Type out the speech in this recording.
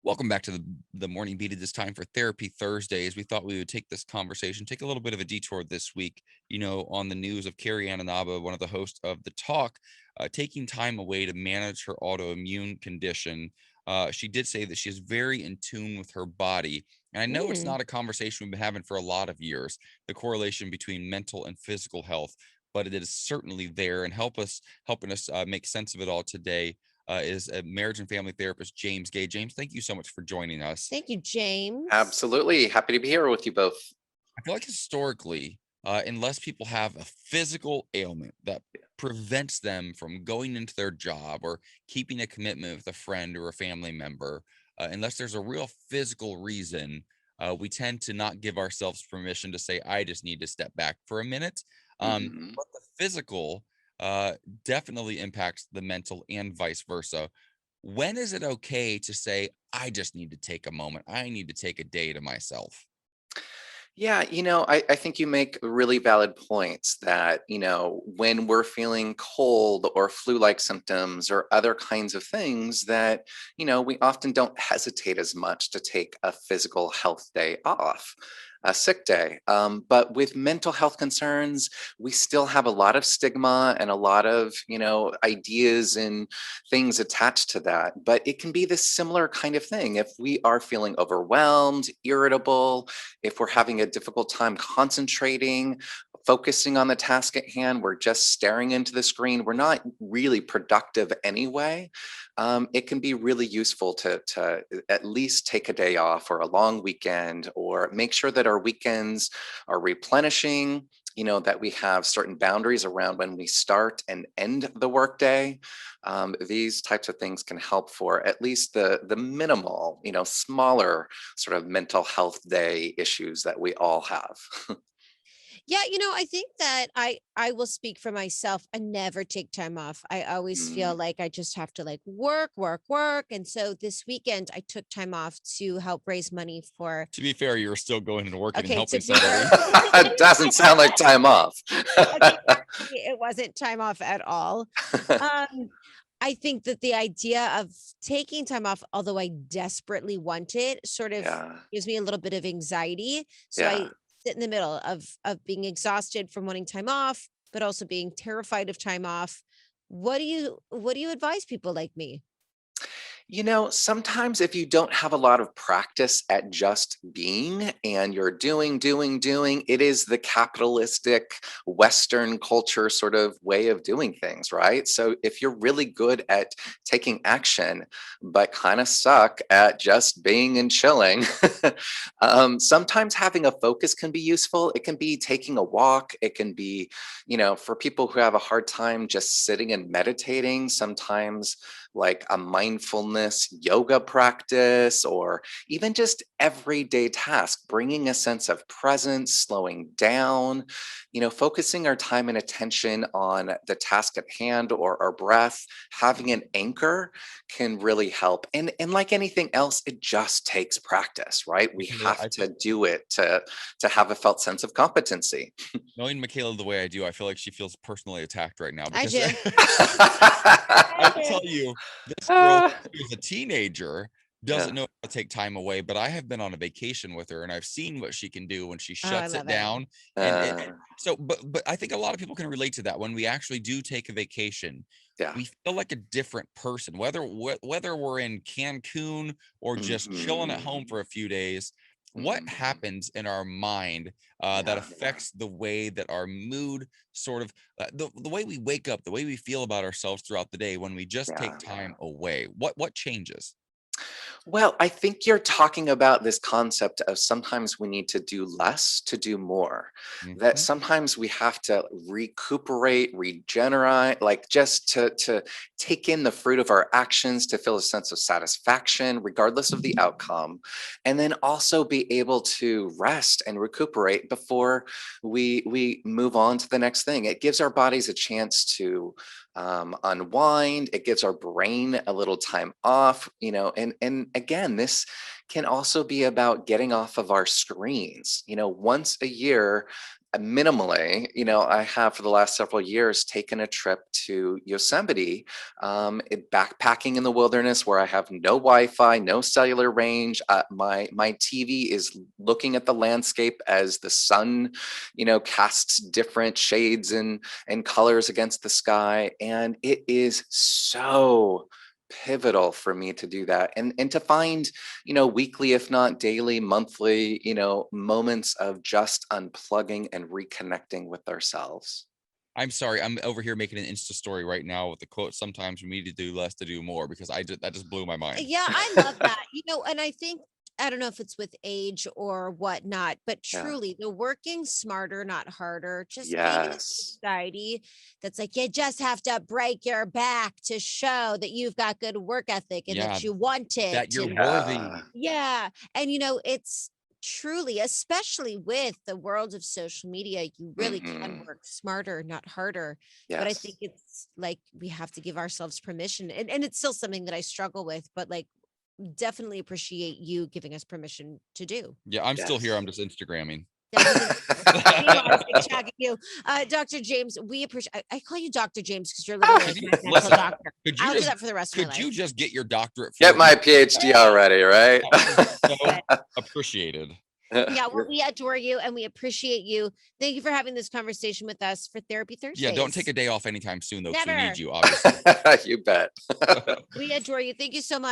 Welcome back to the morning beat. At this time for Therapy Thursdays. We thought we would take this conversation, take a little bit of a detour this week, on the news of Carrie Ananaba, one of the hosts of The Talk, taking time away to manage her autoimmune condition. She did say that she is very in tune with her body. And I know it's Mm. not a conversation we've been having for a lot of years, the correlation between mental and physical health, but it is certainly there and helping us make sense of it all today is a marriage and family therapist, James Guay. James, thank you so much for joining us. Thank you, James. Absolutely. Happy to be here with you both. I feel like historically, unless people have a physical ailment that prevents them from going into their job or keeping a commitment with a friend or a family member, unless there's a real physical reason, we tend to not give ourselves permission to say, I just need to step back for a minute. hmm But the physical uh, definitely impacts the mental and vice versa. When is it okay to say, I just need to take a moment? I need to take a day to myself? Yeah, I think you make really valid points that, when we're feeling cold or flu-like symptoms or other kinds of things that, we often don't hesitate as much to take a physical health day off, a sick day. But with mental health concerns, we still have a lot of stigma and a lot of, ideas and things attached to that. But it can be this similar kind of thing. If we are feeling overwhelmed, irritable, if we're having a difficult time concentrating, focusing on the task at hand, we're just staring into the screen, we're not really productive anyway. It can be really useful to at least take a day off or a long weekend, or make sure that our weekends are replenishing. That we have certain boundaries around when we start and end the workday. These types of things can help for at least the minimal, smaller sort of mental health day issues that we all have. Yeah, I think that I will speak for myself. I never take time off. I always feel Mm, like I just have to like work, work, work. And so this weekend I took time off to help raise money for To be fair, you're still going and working and okay, to helping be fair, somebody. it doesn't sound like time off. okay, actually it wasn't time off at all. Um I think that the idea of taking time off, although I desperately want it, sort of Yeah, gives me a little bit of anxiety. So yeah. I sit in the middle of being exhausted from wanting time off, but also being terrified of time off. What do you advise people like me? Sometimes if you don't have a lot of practice at just being and you're doing, it is the capitalistic Western culture sort of way of doing things, right? So if you're really good at taking action, but kind of suck at just being and chilling, sometimes having a focus can be useful. It can be taking a walk. It can be, for people who have a hard time just sitting and meditating, sometimes like a mindfulness yoga practice, or even just everyday task, bringing a sense of presence, slowing down, focusing our time and attention on the task at hand or our breath, having an anchor can really help. And like anything else, it just takes practice, right? We Michaela, have to do it to have a felt sense of competency. knowing Michaela the way I do, I feel like she feels personally attacked right now I because do. I I will tell do. you, this girl Ah, who is a teenager doesn't yeah. know how to take time away, but I have been on a vacation with her and I've seen what she can do when she Oh, I shuts it love it. down. And Uh, but I think a lot of people can relate to that. When we actually do take a vacation, yeah. we feel like a different person, whether we're in Cancun or just chilling at home hmm for a few days. What hmm happens in our mind that Yeah. affects the way that our mood sort of the way we wake up, the way we feel about ourselves throughout the day when we just take Yeah. time away? What changes? Well, I think you're talking about this concept of sometimes we need to do less to do more. That Mhm. sometimes we have to recuperate, regenerate, like just to take in the fruit of our actions, to feel a sense of satisfaction, regardless of the outcome, and then also be able to rest and recuperate before we move on to the next thing. It gives our bodies a chance to unwind. It gives our brain a little time off, and again, this can also be about getting off of our screens. Once a year, minimally, I have for the last several years taken a trip to Yosemite, backpacking in the wilderness where I have no Wi-Fi, no cellular range. My TV is looking at the landscape as the sun, casts different shades and colors against the sky, and it is so pivotal for me to do that, and to find weekly, if not daily, monthly, moments of just unplugging and reconnecting with ourselves. I'm sorry, I'm over here making an Insta story right now with the quote, sometimes we need to do less to do more, because that just blew my mind. Yeah, I love that. And I think, I don't know if it's with age or whatnot, but Yeah. truly the working smarter, not harder, just being in a Yes. society that's like, you just have to break your back to show that you've got good work ethic and Yeah, that you want it. that you're and- worthy. Yeah. And it's truly, especially with the world of social media, you really can work smarter, not harder. But I Yes. think it's like we have to give ourselves permission. And it's still something that I struggle with, but like definitely appreciate you giving us permission to do. Yeah, I'm still here. Yes. I'm just Instagramming. Meanwhile, I was, like, tagging you. Dr. James, we appreciate. I call you Dr. James because you're literally like my medical Listen, doctor. Could you I'll do just that for the rest of my could life. you just get your doctorate? Get for my me? PhD already, right? That was so appreciated. Yeah, well, we adore you and we appreciate you. Thank you for having this conversation with us for Therapy Thursdays. Yeah, don't take a day off anytime soon, though, 'cause we Never. need you, obviously. You bet. We adore you. Thank you so much.